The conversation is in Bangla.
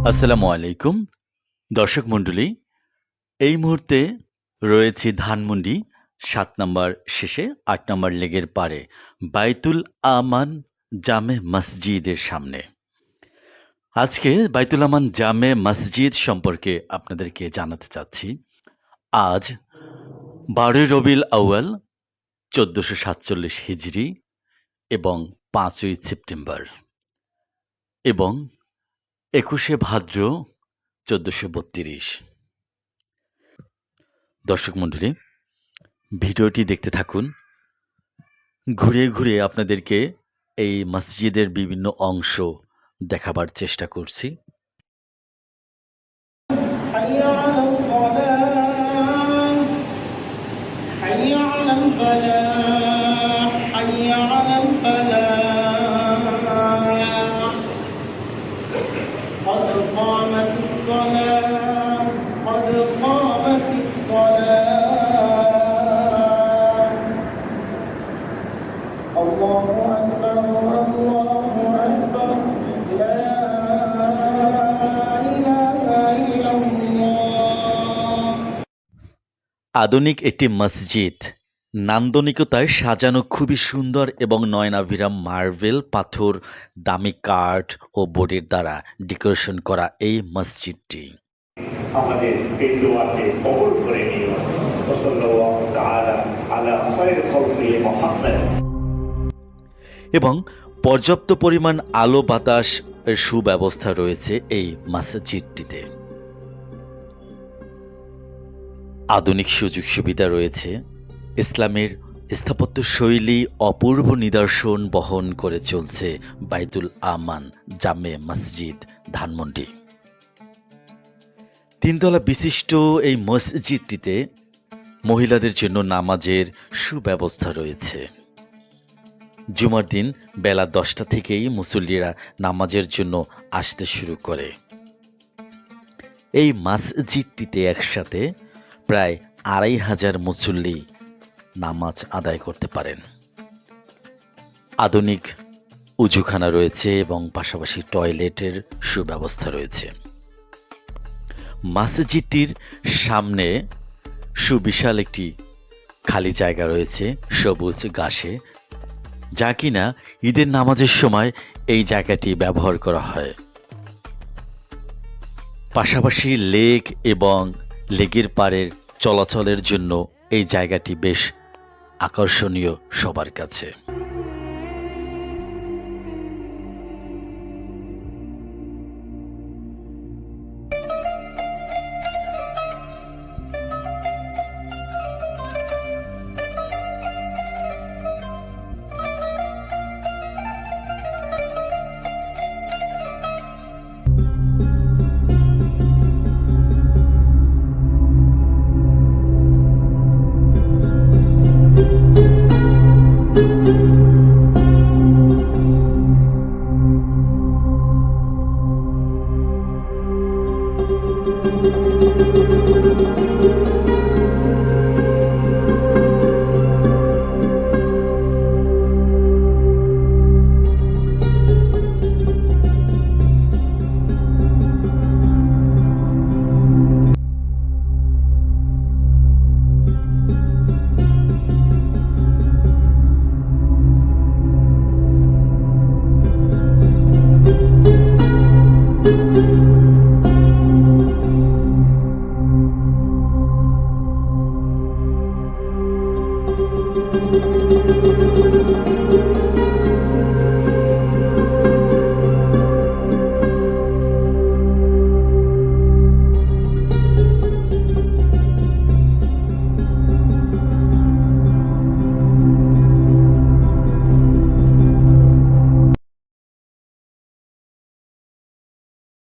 আসসালামু আলাইকুম দর্শক মণ্ডলী। এই মুহূর্তে রয়েছি ধানমন্ডি ৭ নাম্বার শেষে ৮ নাম্বার লেগের পারে বাইতুল আমান জামে মসজিদের সামনে। আজকে বাইতুল আমান জামে মসজিদ সম্পর্কে আপনাদেরকে জানাতে চাচ্ছি। আজ ১২ই রবিউল আউয়াল ১৪৪৭ হিজরি এবং ৫ই সেপ্টেম্বর এবং ২১শে ভাদ্র ১৪৩২। দর্শক মণ্ডলী, ভিডিওটি দেখতে থাকুন। ঘুরিয়ে ঘুরিয়ে আপনাদেরকে এই মসজিদের বিভিন্ন অংশ দেখাবার চেষ্টা করছি। حي على الصلاة حي على الفلاح حي على الفلاح قد قامت الصلاة قد قامت الصلاة الله أكبر الله أكبر لا إله إلا الله আধুনিক একটি মসজিদ নান্দনিকতায় সাজানো, খুবই সুন্দর এবং নয়নাভিরাম মার্বেল পাথর, দামি কাঠ ও বোর্ডের দ্বারা ডেকোরেশন করা এই মসজিদটি আমাদের এই দোয়াকে কবুল করে নিও। সাল্লাল্লাহু তাআলা আলা খায়র খালকি মুহাম্মদ। এবং পর্যাপ্ত পরিমাণ আলো বাতাস এর সুব্যবস্থা রয়েছে এই মসজিদটিতে। আধুনিক সুযোগ সুবিধা রয়েছে। ইসলামের স্থাপত্য শৈলী অপূর্ব নিদর্শন বহন করে চলছে বাইতুল আমান জামে মসজিদ ধানমন্ডি। তিনতলা বিশিষ্ট এই মসজিদটিতে মহিলাদের জন্য নামাজের সুব্যবস্থা রয়েছে। জুমার দিন বেলা ১০টা থেকেই মুসল্লিরা নামাজের জন্য আসতে শুরু করে। এই মসজিদটিতে একসাথে প্রায় ২৫০০ মুসল্লি নামাজ আদায় করতে পারেন। আধুনিক উজুখানা রয়েছে এবং পাশাপাশি টয়লেটের সুব্যবস্থা রয়েছে। মসজিদটির সামনে সুবিশাল একটি খালি জায়গা রয়েছে সবুজ ঘাসে, যা কিনা ঈদের নামাজের সময় এই জায়গাটি ব্যবহার করা হয়। পাশাপাশি লেক এবং লেকের পাড়ের চলাচলের জন্য এই জায়গাটি বেশ আকর্ষণীয় সবার কাছে।